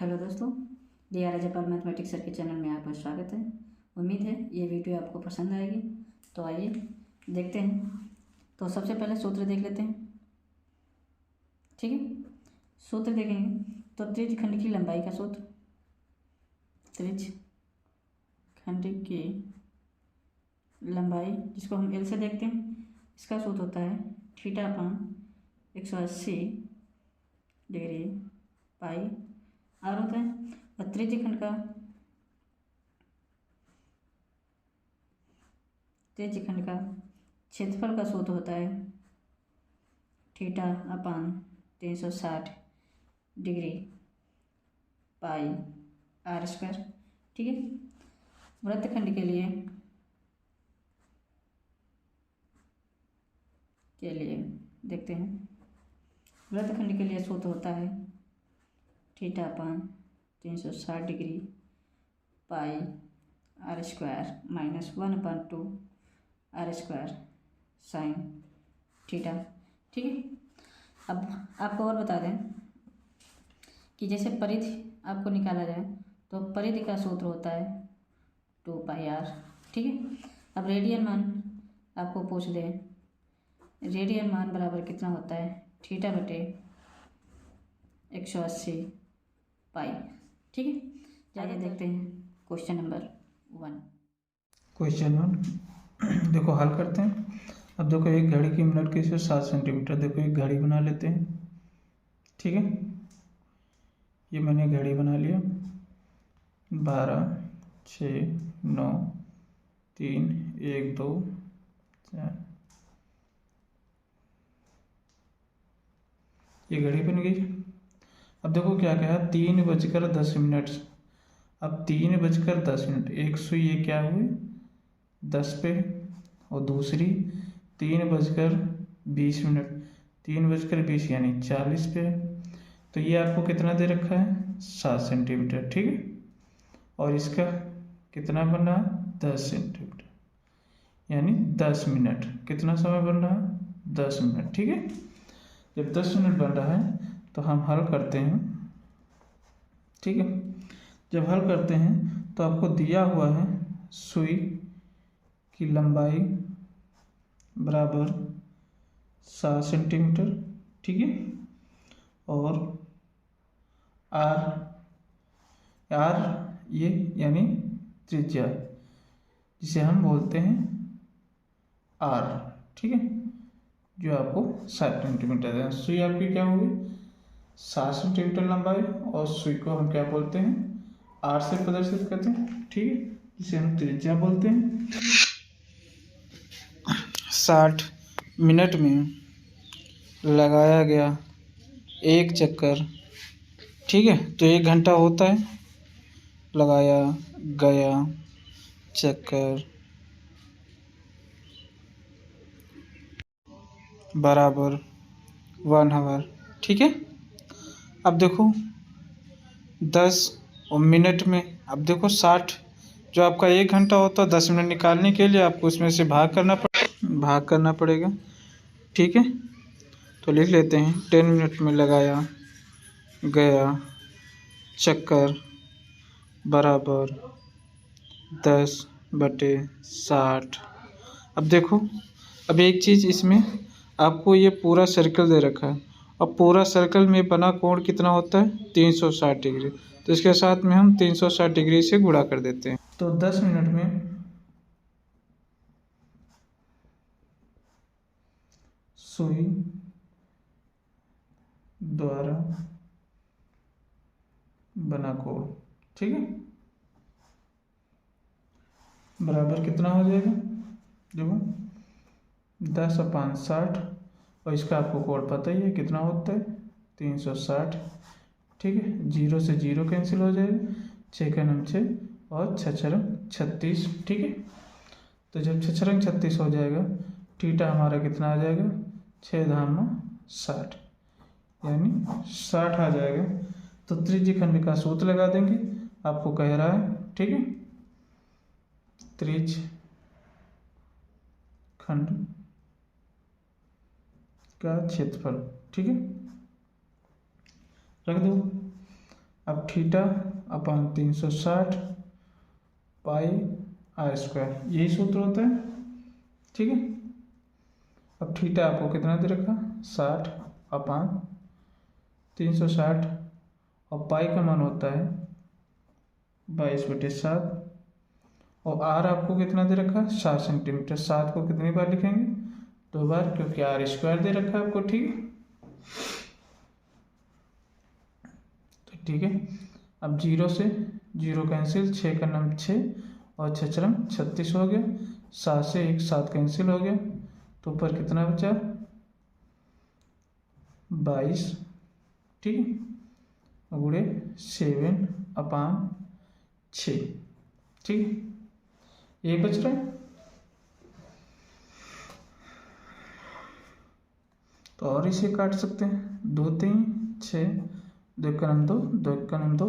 Hello दोस्तों, DR. Jaipal mathematics sir के channel में आपका स्वागत है। उम्मीद है ये वीडियो आपको पसंद आएगी। तो आइए देखते हैं। तो सबसे पहले सूत्र देख लेते हैं। ठीक है, सूत्र देखेंगे तो त्रिज्यखंड की लंबाई का सूत्र, त्रिज्यखंड की लंबाई जिसको हम एल से देखते हैं, इसका सूत्र होता है थीटा अपान 180 डिग्री पाई आर होता है। और त्रिज्यखंड का क्षेत्रफल का सूत्र होता है थीटा अपान 360 डिग्री पाई आर स्क्वायर। ठीक है, वृत्तखंड के लिए देखते हैं। वृत्तखंड के लिए सूत्र होता है थीटा अपान 360 degree pi R square minus 1/2 R square sine theta. ठीक है, अब आपको और बता दें कि जैसे परिधि आपको निकाला जाए तो परिधि का सूत्र होता है 2πr। ठीक है, अब रेडियन मान आपको पूछ दें, रेडियन मान बराबर कितना होता है थीटा बटे 180 पाई। ठीक है, जाइए देखते हैं क्वेश्चन नंबर 1। क्वेश्चन 1 देखो हल करते हैं। अब देखो एक घड़ी की मिनट की 7 सेंटीमीटर। देखो एक घड़ी बना लेते हैं। ठीक है, ये मैंने घड़ी बना लिया। 12 6 9 3 1 2 4, ये घड़ी बन गई। अब देखो क्या क्या है, 3:10। अब 3:10, एक सुई ये क्या हुई 10 पे, और दूसरी 3:20, 3:20 यानी 40 पे। तो ये आपको कितना दे रखा है 7 सेंटीमीटर। ठीक है, और इसका कितना बन रहा है 10 सेंटीमीटर, यानी 10 मिनट। कितना समय बन रहा है 10 मिनट। ठीक है, जब 10 मिनट बन रहा है तो हम हल करते हैं। ठीक है, जब हल करते हैं तो आपको दिया हुआ है सुई की लंबाई बराबर 7 सेंटीमीटर। ठीक है, और आर ये यानी त्रिज्या, जिसे हम बोलते हैं आर। ठीक है, जो आपको 7 सेंटीमीटर है। सुई आपकी क्या होगी 7 सेंटीमीटर लंबाई, और सुई को हम क्या बोलते हैं आर से प्रदर्शित करते हैं। ठीक है, जिसे हम त्रिज्या बोलते हैं। 60 मिनट में लगाया गया एक चक्कर। ठीक है, तो 1 घंटा होता है लगाया गया चक्कर बराबर 1 आवर। ठीक है, अब देखो 10 और मिनट में, अब देखो 60 जो आपका 1 घंटा होता है, 10 मिनट निकालने के लिए आपको इसमें से भाग करना पड़ेगा। ठीक है, तो लिख लेते हैं 10 मिनट में लगाया गया चक्कर बराबर 10/60। अब देखो, अब एक चीज़ इसमें आपको ये पूरा सर्कल दे रखा है, और पूरा सर्कल में बना कोण कितना होता है 360 डिग्री। तो इसके साथ में हम 360 डिग्री से गुणा कर देते हैं। तो 10 मिनट में सुई द्वारा बना कोण, ठीक है, बराबर कितना हो जाएगा देखो 10/60, और इसका आपको कोण पता ही है कितना होता है 360। ठीक है, 0 से 0 कैंसिल हो जाएगा, 6 का नाम 6 और 6×6 36। ठीक है, तो जब 6×6 36 हो जाएगा, थीटा हमारा कितना आ जाएगा 6×60, यानी 60 आ जाएगा। तो त्रिज्यखंड का सूत्र लगा देंगे, आपको कह रहा है। ठीक है, त्रिज्यखंड का क्षेत्रफल। ठीक है, रख दो। अब थीटा अपान 360 पाई आर स्क्वायर, यही सूत्र होता है। ठीक है, अब थीटा आपको कितना दे रखा, 60 अपान 360 और पाई का मान होता है 22/7 और आर आपको कितना दे रखा, 7 सेंटीमीटर। 7 को कितनी बार लिखेंगे, 2 बार, क्योंकि आर स्क्वायर दे रखा है आपको। ठीक है, तो ठीक है, अब 0 से 0 कैंसिल, 6 का नाम 6 और 6 चरम 36 हो गया। 7 से 1 7 कैंसिल हो गया, तो ऊपर कितना बचा, 22। ठीक है, गुणे 7 अपान 6। ठीक है, ये बच रहा है। तो और इसे काट सकते हैं, 2 3 6, 2 का नाम 2, 2 का नाम 2,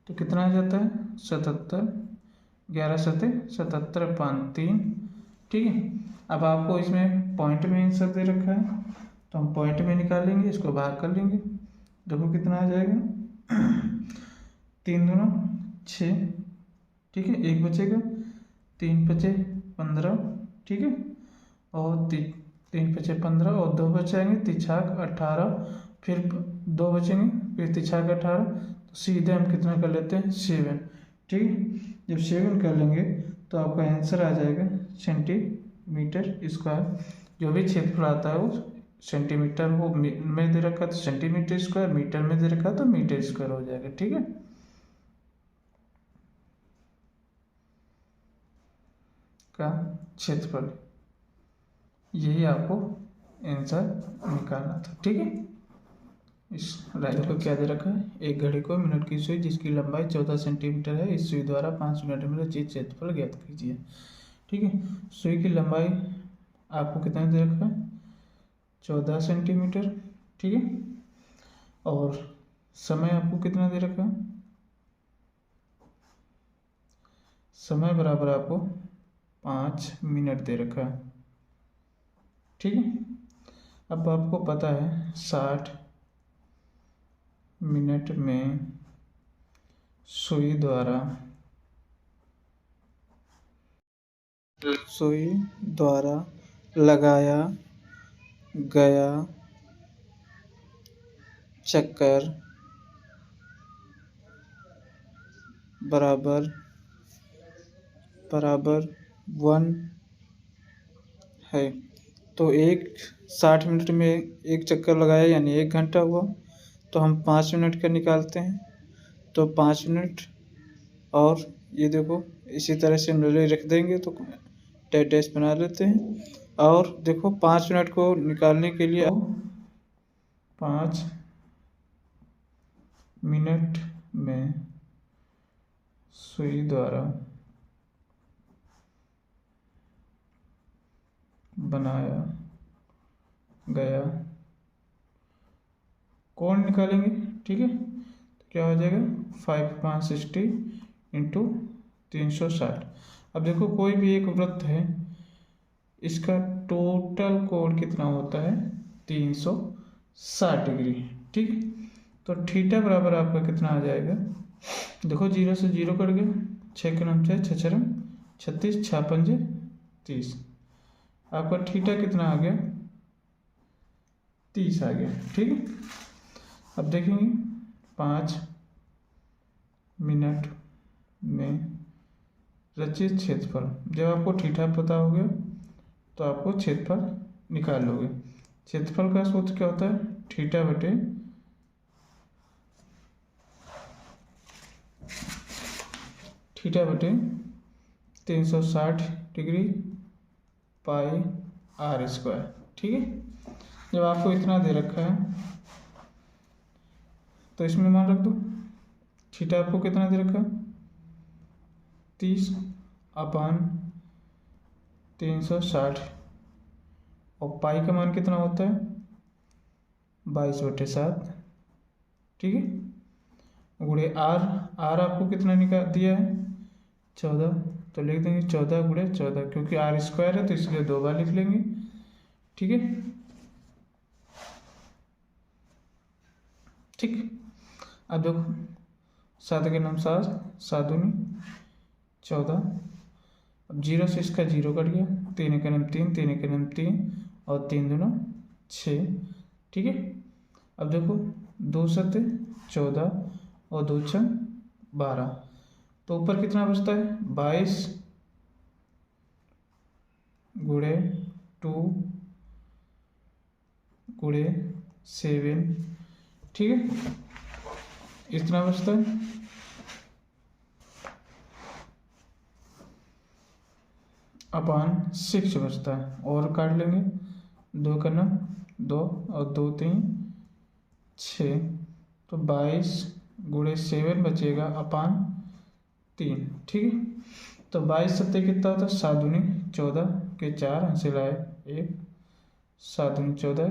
तो कितना आ जाता है 77, 11 7 77 अपान 3। ठीक है, अब आपको इसमें पॉइंट में आंसर दे रखा है, तो हम पॉइंट में निकालेंगे, इसको भाग कर लेंगे। देखो कितना आ जाएगा 3 दूना 6। ठीक है, 1 बचेगा, 3 बचे 15। ठीक है, और 3 बचे 15 और 2 बचाएंगे, 3 18, फिर 2 बचेंगे, फिर 3 18, तो सीधे हम कितना कर लेते हैं 7। ठीक है, जब 7 कर लेंगे तो आपका आंसर आ जाएगा सेंटीमीटर स्क्वायर। जो भी क्षेत्रफल आता है वो सेंटीमीटर वो में दे रखा है तो सेंटीमीटर स्क्वायर, मीटर में दे रखा है तो मीटर स्क्वायर हो जाएगा। ठीक है, का क्षेत्रफल, यही आपको आंसर निकालना था। ठीक है, इस राइट को क्या दे रखा है, एक घड़ी को मिनट की सुई जिसकी लंबाई 14 सेंटीमीटर है, इस सुई द्वारा 5 मिनट में रचित क्षेत्रफल ज्ञात कीजिए। ठीक है, सुई की लंबाई आपको कितना दे रखा है, 14 सेंटीमीटर। ठीक है, और समय आपको कितना दे रखा है, समय बराबर आपको 5 मिनट दे रखा है। ठीक है, अब आपको पता है 60 मिनट में सुई द्वारा लगाया गया चक्कर बराबर 1 है। तो 60 मिनट में एक चक्कर लगाया यानी 1 घंटा हुआ, तो हम 5 मिनट का निकालते हैं, तो 5 मिनट, और ये देखो इसी तरह से हम रख देंगे तो डैश बना लेते हैं। और देखो 5 मिनट को निकालने के लिए 5 मिनट में सुई द्वारा बनाया गया कोण निकालेंगे। ठीक है, तो क्या हो जाएगा 5 5 60 इंटू 360। अब देखो कोई भी एक वृत्त है, इसका टोटल कोण कितना होता है 360 डिग्री। ठीक है, तो थीटा बराबर आपका कितना आ जाएगा, देखो 0 से 0 कट गया, 6 के नाम 6 6 चरम 36 6 पंजे 30, आपका थीटा कितना आ गया 30 आ गया। ठीक है, अब देखेंगे 5 मिनट में रचित क्षेत्रफल, जब आपको थीटा पता हो गया तो आपको क्षेत्रफल निकाल लोगे। क्षेत्रफल का सूत्र क्या होता है, थीटा बटे थीटा बटे 360 डिग्री पाई आर स्क्वायर। ठीक है, जब आपको इतना दे रखा है तो इसमें मान रख दो, थीटा आपको कितना दे रखा है 30 अपान 360 और पाई का मान कितना होता है 22/7। ठीक है, गुणे आर आपको कितना निकाल दिया है 14, तो लिख देंगे 14 गुणे 14, क्योंकि आर स्क्वायर है तो इसलिए 2 बार लिख लेंगे। ठीक है, ठीक, अब देखो 7 के नाम 7, 7 दूनी 14। अब 0 से इसका 0 कट गया, 3 के नाम 3, 3 के नाम 3 और 3 दूना 6। ठीक है, अब देखो 2 7 14 और 2 6 12, तो ऊपर कितना बचता है 22 गुणे 2 गुणे 7। ठीक है, इतना बचता है। अपान 6 बचता है, और काट लेंगे 2 का नाम 2 और 2 3 6, तो 22 गुणे 7 बचेगा अपान 3। ठीक है, तो 22 सत्ते कितना होता है 7 दूनी 14 के 4 हासिल आए 1, 7 दूनी 14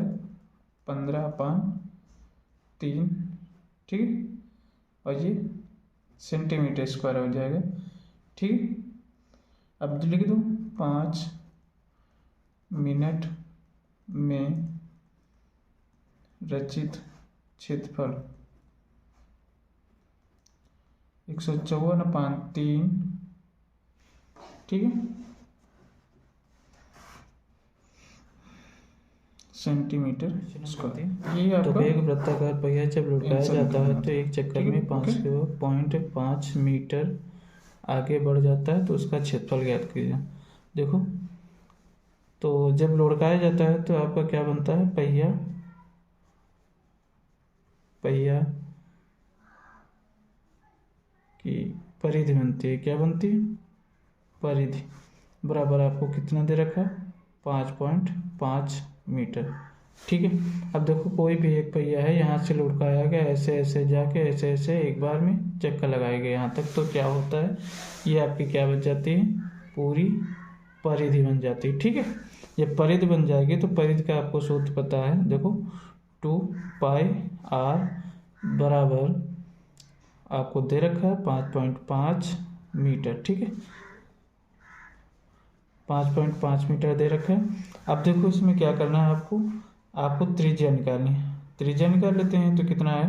15 अपान 3। ठीक है, और ये सेंटीमीटर स्क्वायर हो जाएगा। ठीक है, अब लिख दो 5 मिनट में रचित क्षेत्रफल 154/3। ठीक है, सेंटीमीटर स्क्वायर। ये तो आपका एक वृत्ताकार पहिया जब लुढ़काया आंसर जाता है निकलना तो एक चक्कर ठीक है, में 5.5 मीटर आगे बढ़ जाता है, तो उसका क्षेत्रफल ज्ञात कीजिए। देखो, तो जब लुढ़काया जाता है तो आपका क्या बनता है, पहिया की परिधि बनती है। क्या बनती है, परिधि, बराबर आपको कितना दे रखा, 5.5 मीटर। ठीक है, अब देखो कोई भी एक पहिया है, यहाँ से लुढ़काया गया, ऐसे ऐसे जाके ऐसे ऐसे एक बार में चक्कर लगाए गए यहाँ तक, तो क्या होता है, ये आपकी क्या बन जाती है, पूरी परिधि बन जाती है। ठीक है, ये परिधि बन जाएगी तो परिधि का आपको सूत्र पता है। देखो 2πr बराबर आपको दे रखा है 5.5 मीटर। ठीक है, 5.5 मीटर दे रखा है। अब देखो इसमें क्या करना है, आपको त्रिज्या निकालनी है। त्रिज्या निकाल लेते हैं, तो कितना है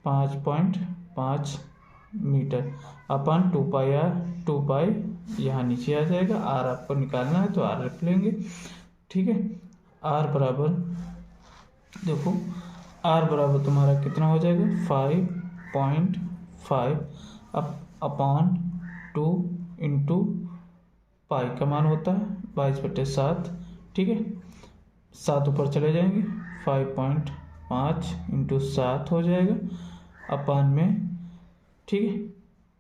5.5 मीटर अपन 2πr, 2π यहाँ नीचे आ जाएगा, r आपको निकालना है तो r रख लेंगे। ठीक है, r बराबर, देखो r बराबर तुम्हारा कितना हो जाएगा 5.5 अपॉन 2 इंटू पाई का मान होता है 22/7। ठीक है, 7 ऊपर चले जाएंगे, 5.5 इंटू 7 हो जाएगा अपान में। ठीक है,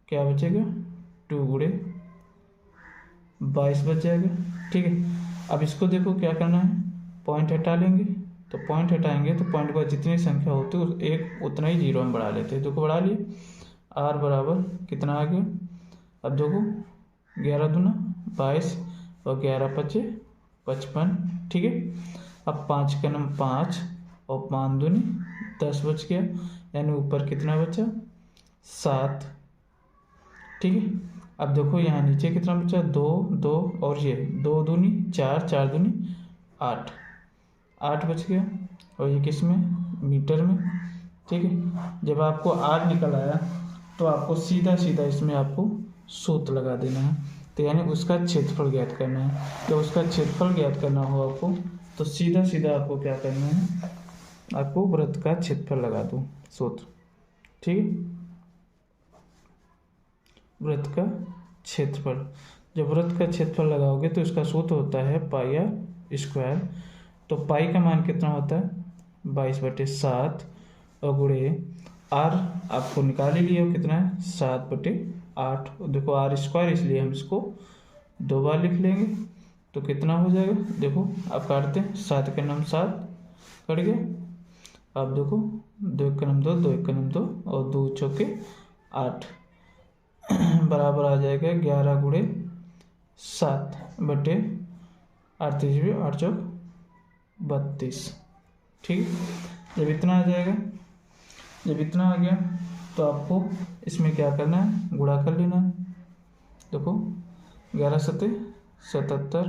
क्या बचेगा 2 गुणे 22 बच जाएगा। ठीक है, अब इसको देखो क्या करना है, पॉइंट हटा लेंगे, तो पॉइंट हटाएंगे तो पॉइंट पर जितनी संख्या होती है एक उतना ही जीरो में बढ़ा लेते हैं। देखो बढ़ा लिए, r बराबर कितना आ गया, अब देखो 11 दूना 22 और 11 पचे 55। ठीक है, अब 5 का नंबर 5 और 5 दूनी 10 बच गया, यानी ऊपर कितना बचा 7। ठीक है, अब देखो यहाँ नीचे कितना बचा 2 2 और ये 2 दूनी 4 4 दूनी 8 8 बच गया, और ये किस में, मीटर में। ठीक है, जब आपको r निकल आया तो आपको सीधा सीधा इसमें आपको सूत्र लगा देना है, तो यानी उसका क्षेत्रफल ज्ञात करना है। जब उसका क्षेत्रफल ज्ञात करना हो आपको, तो सीधा सीधा आपको क्या करना है, आपको वृत्त का क्षेत्रफल लगा दो सूत्र। ठीक है, वृत्त का क्षेत्रफल, जब वृत्त का क्षेत्रफल लगाओगे तो इसका सूत्र होता है पाई आर स्क्वायर। तो पाई का मान कितना होता है 22/7 और गुणे आर आपको निकाल ही लिया, कितना है 7/8। देखो आर स्क्वायर, इसलिए हम इसको 2 बार लिख लेंगे, तो कितना हो जाएगा, देखो आप काटते हैं, 7 के नाम 7 कट गया। अब देखो 2 के नाम 2, 2 के नाम 2 और 2 चौके 8 बराबर आ जाएगा 11 गुणे 7/38 8 चौक 32। ठीक, जब इतना आ जाएगा, जब इतना आ गया तो आपको इसमें क्या करना है, गुणा कर लेना है। देखो 11 7 77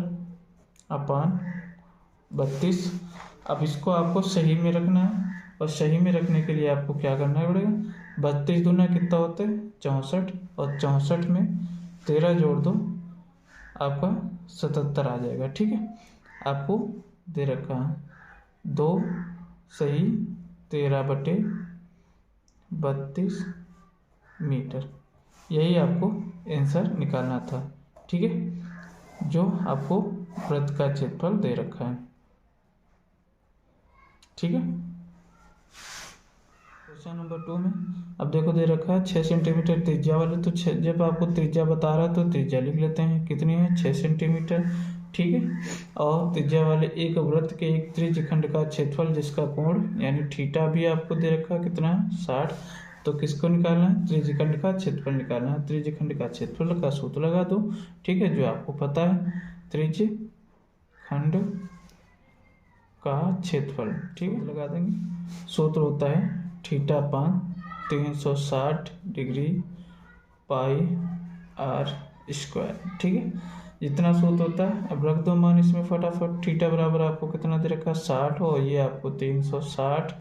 अपान 32। अब इसको आपको सही में रखना है, और सही में रखने के लिए आपको क्या करना पड़ेगा, 32 दूना कितना होता है 64, और 64 में 13 जोड़ दो आपका 77 आ जाएगा। ठीक है, आपको दे रखा है 2 सही 13/32 मीटर, यही आपको आंसर निकालना था। ठीक है, जो आपको वृत्त का क्षेत्रफल दे रखा है। ठीक है, क्वेश्चन नंबर 2 में अब देखो दे रखा है 6 सेंटीमीटर त्रिज्या वाले, तो जब आपको त्रिज्या बता रहा है तो त्रिज्या लिख लेते हैं, कितनी है 6 सेंटीमीटर। ठीक है, और त्रिज्या वाले एक वृत्त के एक त्रिज्यखंड का क्षेत्रफल जिसका कोण यानी थीटा भी आपको दे रखा है कितना 60, तो किसको निकालना है त्रिज्यखंड का क्षेत्रफल निकालना है। त्रिज्यखंड का क्षेत्रफल का सूत्र लगा दो। ठीक है, जो आपको पता है त्रिज्यखंड का क्षेत्रफल, ठीक है लगा देंगे। सूत्र होता है थीटा अपान 360 डिग्री पाई r स्क्वायर। ठीक है, जितना सूत्र होता है अब रख दो मान इसमें फटाफट। थीटा बराबर आपको कितना दे रखा है 60, और ये आपको 360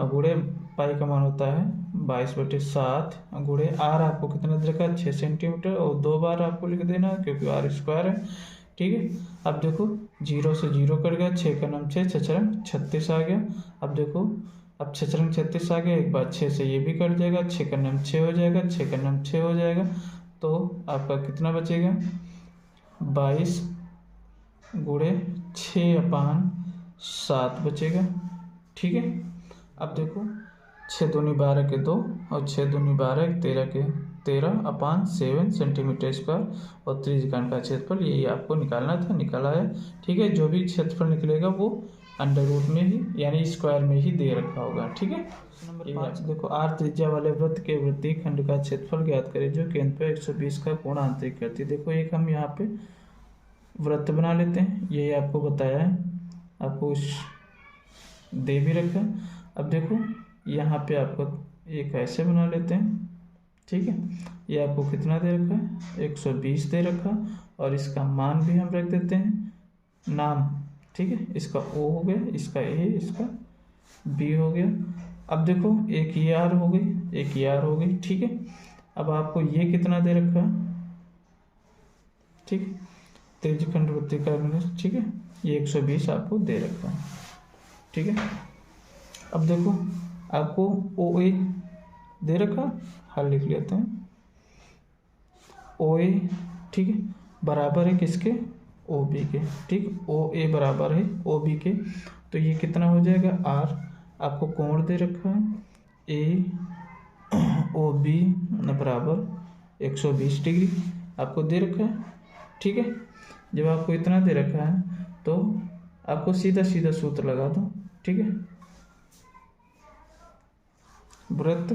गुणे पाई का मान होता है 22/7 गुणे r आपको कितना दे रखा है 6 सेंटीमीटर, और 2 बार आपको लिख देना क्योंकि r स्क्वायर है। ठीक है, अब देखो 0 से 0 कट गया, 6 का नाम 6, 6 36 आ गया। अब देखो अब 6 36 आ गया, एक बार 6 से ये भी कट जाएगा, 6 का नाम 6 हो जाएगा, 6 का नाम 6 हो जाएगा, तो आपका कितना बचेगा 22 गुणे 6/7 बचेगा। ठीक है, अब देखो 6 दूनी 12 के 2 और 6 दूनी 12 13 के 13/7 सेंटीमीटर स्क्वायर, और त्रिज्यखंड का क्षेत्रफल यही आपको निकालना था, निकाला है। ठीक है, जो भी क्षेत्रफल निकलेगा वो अंडर रूट में ही यानी स्क्वायर में ही दे रखा होगा। ठीक है, नंबर 5 देखो r त्रिज्या वाले वृत्त के वृत्तीय खंड का क्षेत्रफल ज्ञात करें जो केंद्र पर 120 का कोण आंतरिक करती है। देखो एक हम यहाँ पे वृत्त बना लेते हैं, यही आपको बताया है, आपको दे भी रखा है। अब देखो यहाँ पे आपको एक ऐसे बना लेते हैं। ठीक है, ये आपको कितना दे रखा है 120 दे रखा, और इसका मान भी हम रख देते हैं नाम। ठीक है, इसका O हो गया, इसका A, इसका B हो गया। अब देखो एक ये R हो गई, एक ये R हो गई। ठीक है, अब आपको ये कितना दे रखा है, ठीक त्रिज्यखंड वृत्त का। ठीक है, ये 120 आपको दे रखा है। ठीक है, अब देखो आपको OA दे रखा, हल लिख लेते हैं OA। ठीक है, बराबर है किसके OB के। ठीक, OA बराबर है OB के, तो ये कितना हो जाएगा R। आपको कोण दे रखा है AOB बराबर 120 डिग्री आपको दे रखा है। ठीक है, जब आपको इतना दे रखा है तो आपको सीधा सीधा सूत्र लगा दो। ठीक है, वृत्त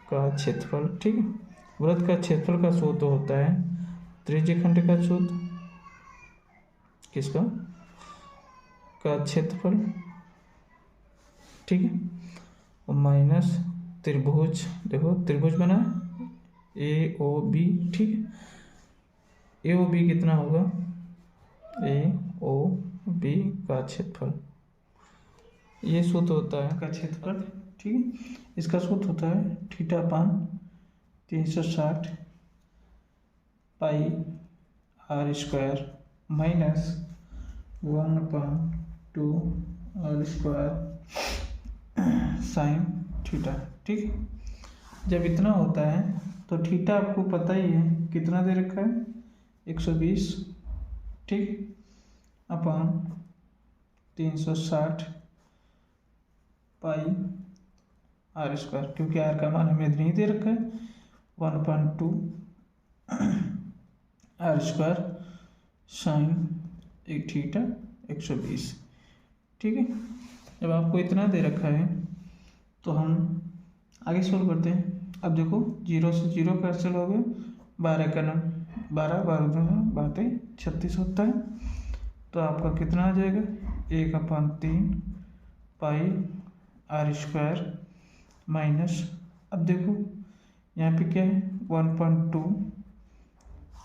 का क्षेत्रफल। ठीक है, वृत्त का क्षेत्रफल का सूत्र होता है त्रिज्यखंड का सूत्र किसका का क्षेत्रफल। ठीक है, और माइनस त्रिभुज, देखो त्रिभुज बना AOB। ठीक है, AOB कितना होगा AOB का क्षेत्रफल, ये सूत्र होता है का क्षेत्रफल। ठीक है, इसका सूत्र होता है थीटा अपान 360 पाई r square minus 1/2 r square sine theta. ठीक है, जब इतना होता है तो थीटा आपको पता ही है कितना दे रखा है 120। ठीक, अपान 360 पाई r स्क्वायर, क्योंकि r का मान हमें नहीं दे रखा है 1/2 r स्क्वायर साइन एक थीटा 120। ठीक है, जब आपको इतना दे रखा है तो हम आगे सोल्व करते हैं। अब देखो 0 से 0 कैंसिल हो गए, 12 का नाम 12 12 36 होता है, तो आपका कितना आ जाएगा 1/3 पाई r स्क्वायर माइनस, अब देखो यहाँ पे क्या है 1/2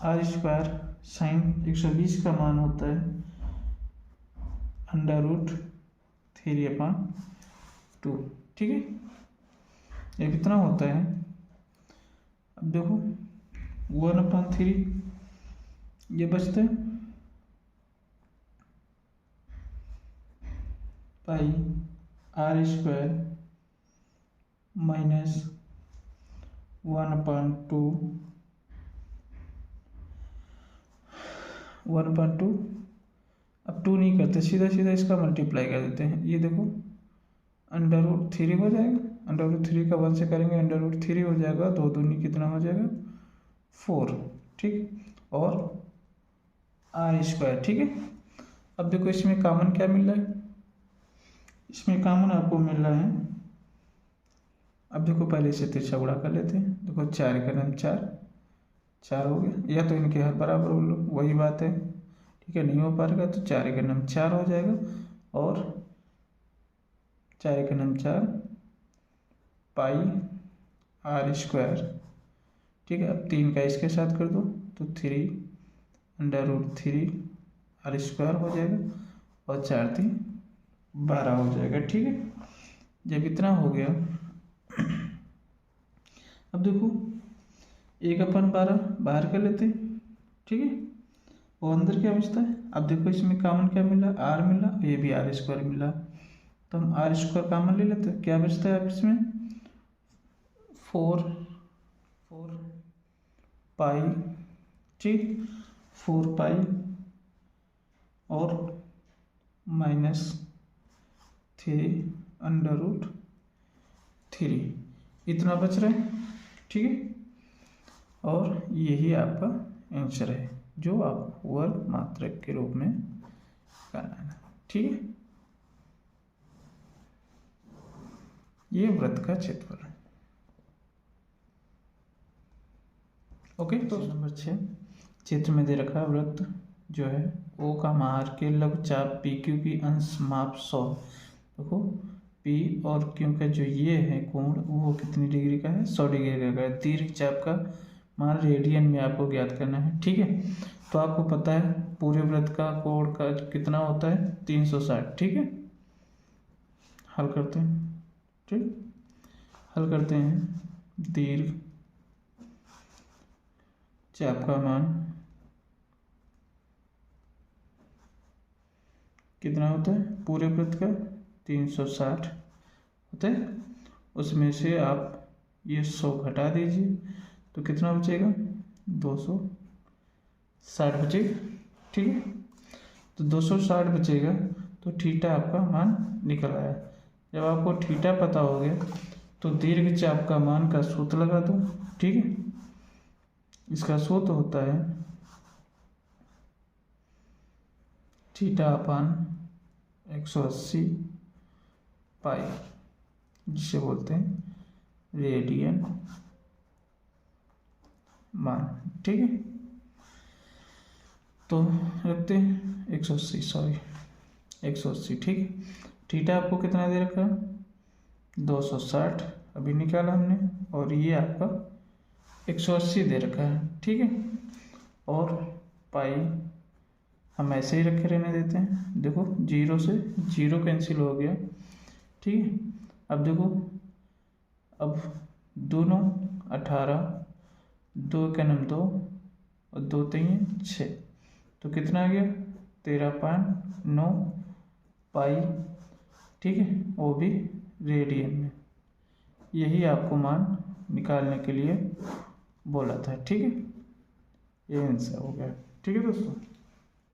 r स्क्वायर साइन 120 का मान होता है √3/2। ठीक है, ये कितना होता है, अब देखो 1/3 ये बचता है पाई आर स्क्वायर माइनस 1/2 अब 2 नहीं करते, सीधा सीधा इसका मल्टीप्लाई कर देते हैं। ये देखो √3 हो जाएगा, √3 का 1 से करेंगे √3 हो जाएगा, 2 दूनी कितना हो जाएगा 4, ठीक, और आर स्क्वायर, ठीक है। अब देखो इसमें कॉमन क्या मिल रहा है, इसमें कॉमन आपको मिल रहा है, अब देखो पहले इसे तिरछा गुणा कर लेते हैं, देखो 4 का नाम 4 हो गया, या तो इनके हर बराबर बोल लो, वही बात है, ठीक है, नहीं हो पाएगा तो 4 का नाम 4 हो जाएगा, और 4 का नाम 4 पाई आर स्क्वायर, ठीक है। अब 3 का इसके साथ कर दो तो 3 आर स्क्वायर हो जाएगा, और 4 3 12 हो जाएगा, ठीक है। जब इतना हो गया, अब देखो 1/12 बाहर कर लेते हैं, ठीक है, वो अंदर क्या बचता है, अब देखो इसमें कॉमन क्या मिला, आर मिला, ये भी आर स्क्वायर मिला, तो हम आर स्क्वायर कॉमन ले लेते हैं, क्या बचता है अब इसमें 4 पाई, ठीक, 4 पाई और -3 इतना बच रहा है, ठीक है, और यही आपका आंसर है जो आप वर्ग मात्रक के रूप में करना है, ठीक है। ये वृत्त का क्षेत्रफल है, ओके। तो नंबर 6 चित्र में दे रखा है वृत्त जो है ओ का मार के लघुचाप पी क्यू की अंश माप 100, देखो पी और क्यू का जो ये है कोण वो कितनी डिग्री का है, 100 डिग्री का है। दीर्घ चाप का मान रेडियन में आपको ज्ञात करना है, ठीक है। तो आपको पता है पूरे वृत्त का कोण का कितना होता है 360, ठीक है। हल करते हैं, ठीक, हल करते हैं। दीर्घ चाप का मान कितना होता है, पूरे वृत्त का 360 होता है, उसमें से आप ये 100 घटा दीजिए तो कितना बचेगा 260 बचेगा, ठीक है। तो 260 बचेगा तो थीटा आपका मान निकल आया। जब आपको थीटा पता हो गया तो दीर्घ चाप का मान का सूत्र लगा दो, ठीक है। इसका सूत्र होता है थीटा अपान 180 पाई, जिसे बोलते हैं रेडियन मान, ठीक है। तो रखते हैं 180, ठीक है। थीटा आपको कितना दे रखा है 260 अभी निकाला हमने, और ये आपका 180 दे रखा है, ठीक है। और पाई हम ऐसे ही रखे रहने देते हैं, देखो 0 से 0 कैंसिल हो गया, ठीक है। अब देखो, अब दोनों 18, 2 का नाम 2 और 2 3 6, तो कितना आ गया 13.9 पाई, ठीक है, वो भी रेडियन में। यही आपको मान निकालने के लिए बोला था, ठीक है। ये आंसर हो गया, ठीक है दोस्तों।